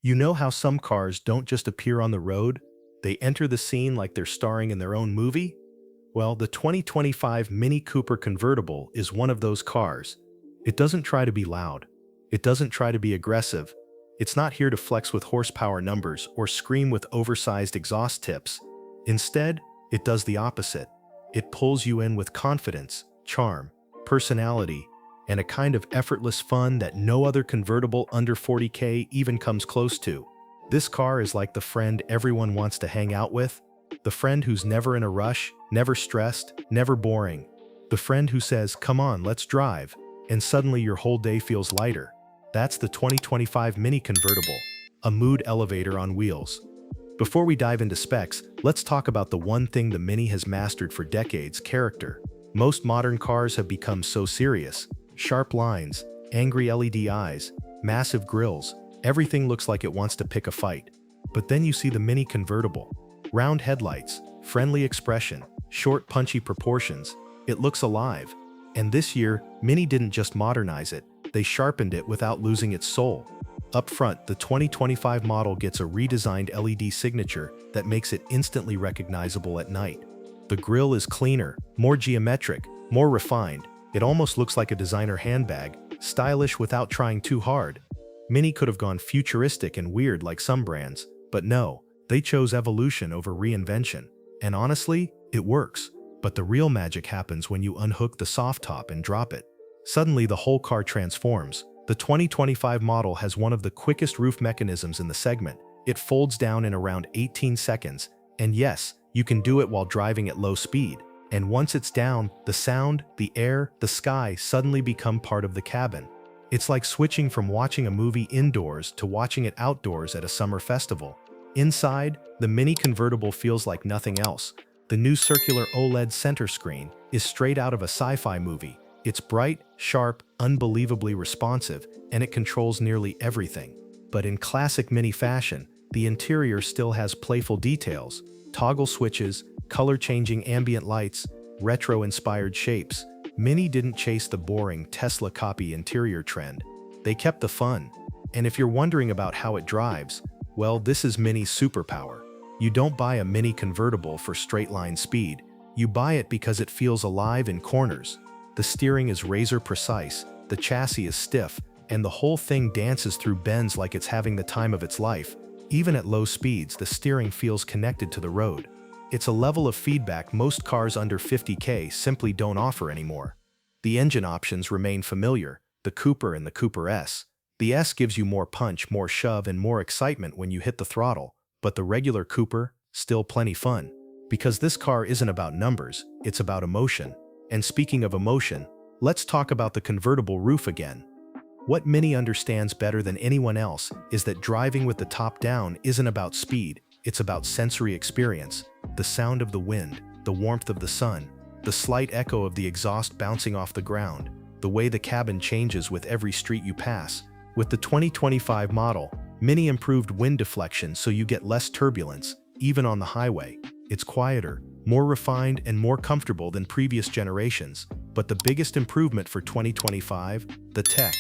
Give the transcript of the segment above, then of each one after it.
You know how some cars don't just appear on the road? They enter the scene like they're starring in their own movie? Well, the 2025 Mini Cooper Convertible is one of those cars. It doesn't try to be loud. It doesn't try to be aggressive. It's not here to flex with horsepower numbers or scream with oversized exhaust tips. Instead, it does the opposite. It pulls you in with confidence, charm, personality, and a kind of effortless fun that no other convertible under 40K even comes close to. This car is like the friend everyone wants to hang out with, the friend who's never in a rush, never stressed, never boring, the friend who says, "Come on, let's drive," and suddenly your whole day feels lighter. That's the 2025 Mini Convertible, a mood elevator on wheels. Before we dive into specs, let's talk about the one thing the Mini has mastered for decades: character. Most modern cars have become so serious. Sharp lines, angry LED eyes, massive grills, everything looks like it wants to pick a fight. But then you see the Mini Convertible. Round headlights, friendly expression, short punchy proportions. It looks alive. And this year, Mini didn't just modernize it, they sharpened it without losing its soul. Up front, the 2025 model gets a redesigned LED signature that makes it instantly recognizable at night. The grille is cleaner, more geometric, more refined. It almost looks like a designer handbag, stylish without trying too hard. Mini could have gone futuristic and weird like some brands, but no, they chose evolution over reinvention. And honestly, it works. But the real magic happens when you unhook the soft top and drop it. Suddenly the whole car transforms. The 2025 model has one of the quickest roof mechanisms in the segment. It folds down in around 18 seconds. And yes, you can do it while driving at low speed. And once it's down, the sound, the air, the sky suddenly become part of the cabin. It's like switching from watching a movie indoors to watching it outdoors at a summer festival. Inside, the Mini Convertible feels like nothing else. The new circular OLED center screen is straight out of a sci-fi movie. It's bright, sharp, unbelievably responsive, and it controls nearly everything. But in classic Mini fashion, the interior still has playful details: toggle switches, color-changing ambient lights, retro-inspired shapes. Mini didn't chase the boring Tesla copy interior trend. They kept the fun. And if you're wondering about how it drives, well, this is Mini's superpower. You don't buy a Mini Convertible for straight-line speed. You buy it because it feels alive in corners. The steering is razor precise, the chassis is stiff, and the whole thing dances through bends like it's having the time of its life. Even at low speeds, the steering feels connected to the road. It's a level of feedback most cars under 50K simply don't offer anymore. The engine options remain familiar: the Cooper and the Cooper S. The S gives you more punch, more shove, and more excitement when you hit the throttle. But the regular Cooper, still plenty fun. Because this car isn't about numbers, it's about emotion. And speaking of emotion, let's talk about the convertible roof again. What Mini understands better than anyone else is that driving with the top down isn't about speed, it's about sensory experience. The sound of the wind, the warmth of the sun, the slight echo of the exhaust bouncing off the ground, the way the cabin changes with every street you pass. With the 2025 model, Mini improved wind deflection so you get less turbulence, even on the highway. It's quieter, more refined, and more comfortable than previous generations. But the biggest improvement for 2025? The tech.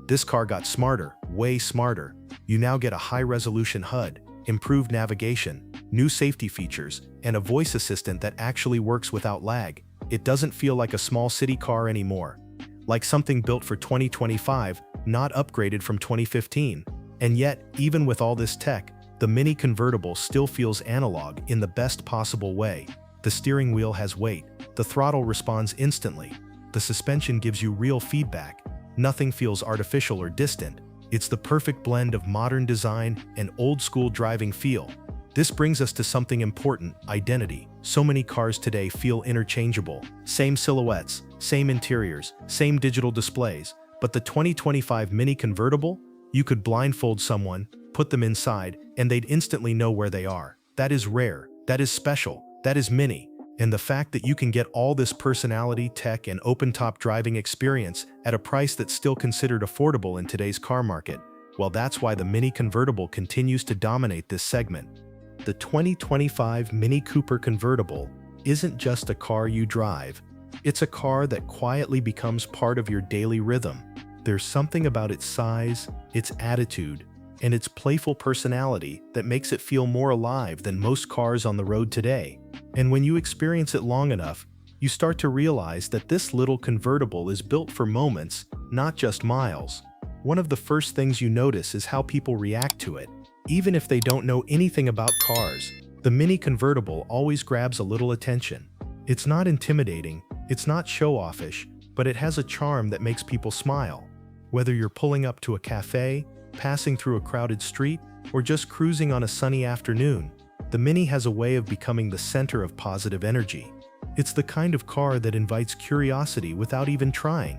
This car got smarter, way smarter. You now get a high-resolution HUD, improved navigation, new safety features, and a voice assistant that actually works without lag. It doesn't feel like a small city car anymore. Like something built for 2025, not upgraded from 2015. And yet, even with all this tech, the Mini Convertible still feels analog in the best possible way. The steering wheel has weight. The throttle responds instantly. The suspension gives you real feedback. Nothing feels artificial or distant. It's the perfect blend of modern design and old-school driving feel. This brings us to something important: identity. So many cars today feel interchangeable. Same silhouettes, same interiors, same digital displays. But the 2025 Mini Convertible? You could blindfold someone, put them inside, and they'd instantly know where they are. That is rare. That is special. That is Mini. And the fact that you can get all this personality, tech, and open-top driving experience at a price that's still considered affordable in today's car market, well, that's why the Mini Convertible continues to dominate this segment. The 2025 Mini Cooper Convertible isn't just a car you drive. It's a car that quietly becomes part of your daily rhythm. There's something about its size, its attitude, and its playful personality that makes it feel more alive than most cars on the road today. And when you experience it long enough, you start to realize that this little convertible is built for moments, not just miles. One of the first things you notice is how people react to it. Even if they don't know anything about cars, the Mini Convertible always grabs a little attention. It's not intimidating, it's not show-offish, but it has a charm that makes people smile. Whether you're pulling up to a cafe, passing through a crowded street, or just cruising on a sunny afternoon, the Mini has a way of becoming the center of positive energy. It's the kind of car that invites curiosity without even trying.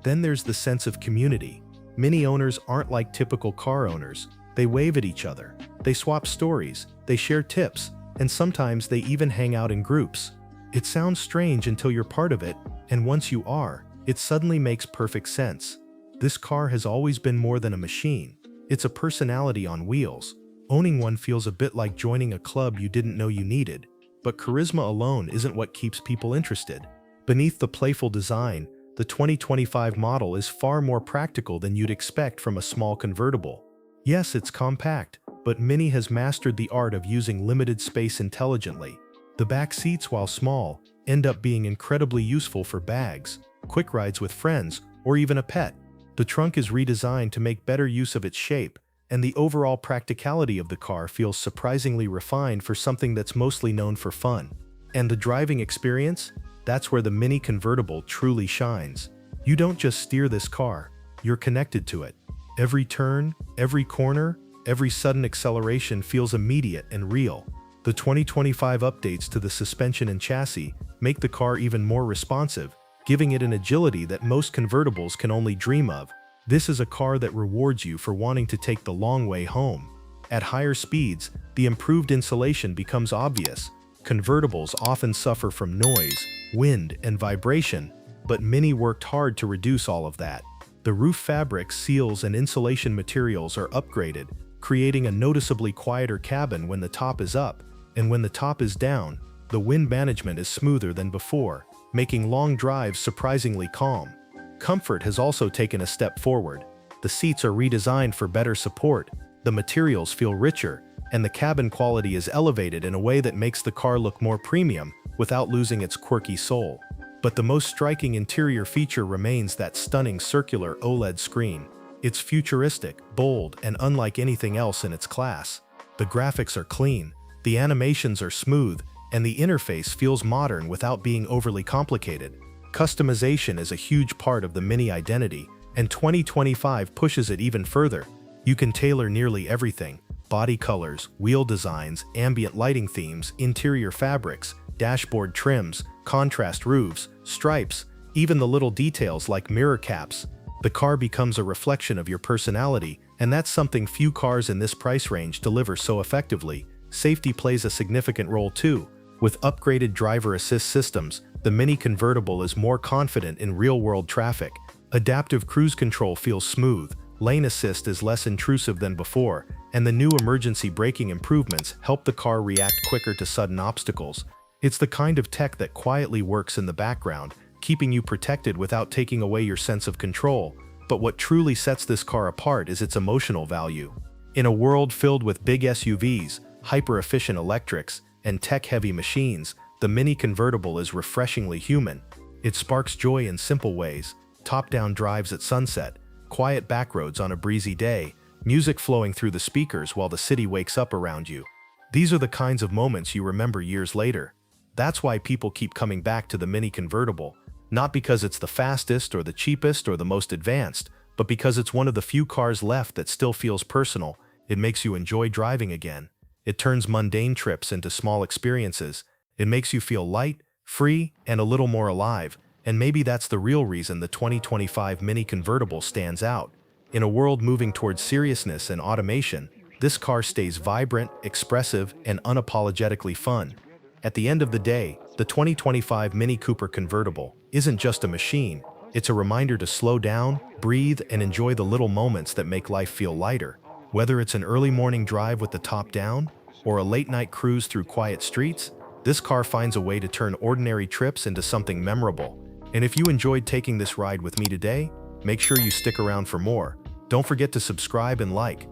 Then there's the sense of community. Mini owners aren't like typical car owners. They wave at each other, they swap stories, they share tips, and sometimes they even hang out in groups. It sounds strange until you're part of it, and once you are, it suddenly makes perfect sense. This car has always been more than a machine. It's a personality on wheels. Owning one feels a bit like joining a club you didn't know you needed. But charisma alone isn't what keeps people interested. Beneath the playful design, the 2025 model is far more practical than you'd expect from a small convertible. Yes, it's compact, but Mini has mastered the art of using limited space intelligently. The back seats, while small, end up being incredibly useful for bags, quick rides with friends, or even a pet. The trunk is redesigned to make better use of its shape, and the overall practicality of the car feels surprisingly refined for something that's mostly known for fun. And the driving experience? That's where the Mini Convertible truly shines. You don't just steer this car, you're connected to it. Every turn, every corner, every sudden acceleration feels immediate and real. The 2025 updates to the suspension and chassis make the car even more responsive, giving it an agility that most convertibles can only dream of. This is a car that rewards you for wanting to take the long way home. At higher speeds, the improved insulation becomes obvious. Convertibles often suffer from noise, wind, and vibration, but Mini worked hard to reduce all of that. The roof fabrics, seals, and insulation materials are upgraded, creating a noticeably quieter cabin when the top is up, and when the top is down, the wind management is smoother than before, making long drives surprisingly calm. Comfort has also taken a step forward. The seats are redesigned for better support, the materials feel richer, and the cabin quality is elevated in a way that makes the car look more premium without losing its quirky soul. But the most striking interior feature remains that stunning circular OLED screen. It's futuristic, bold, and unlike anything else in its class. The graphics are clean, the animations are smooth, and the interface feels modern without being overly complicated. Customization is a huge part of the Mini identity, and 2025 pushes it even further. You can tailor nearly everything: body colors, wheel designs, ambient lighting themes, interior fabrics, dashboard trims, contrast roofs, stripes, even the little details like mirror caps. The car becomes a reflection of your personality, and that's something few cars in this price range deliver so effectively. Safety plays a significant role too. With upgraded driver assist systems, the Mini Convertible is more confident in real-world traffic. Adaptive cruise control feels smooth, lane assist is less intrusive than before, and the new emergency braking improvements help the car react quicker to sudden obstacles. It's the kind of tech that quietly works in the background, keeping you protected without taking away your sense of control. But what truly sets this car apart is its emotional value. In a world filled with big SUVs, hyper-efficient electrics, and tech-heavy machines, the Mini Convertible is refreshingly human. It sparks joy in simple ways: top-down drives at sunset, quiet backroads on a breezy day, music flowing through the speakers while the city wakes up around you. These are the kinds of moments you remember years later. That's why people keep coming back to the Mini Convertible, not because it's the fastest or the cheapest or the most advanced, but because it's one of the few cars left that still feels personal. It makes you enjoy driving again. It turns mundane trips into small experiences. It makes you feel light, free, and a little more alive. And maybe that's the real reason the 2025 Mini Convertible stands out. In a world moving towards seriousness and automation, this car stays vibrant, expressive, and unapologetically fun. At the end of the day, the 2025 Mini Cooper Convertible isn't just a machine. It's a reminder to slow down, breathe, and enjoy the little moments that make life feel lighter. Whether it's an early morning drive with the top down, or a late-night cruise through quiet streets, this car finds a way to turn ordinary trips into something memorable. And if you enjoyed taking this ride with me today, make sure you stick around for more. Don't forget to subscribe and like.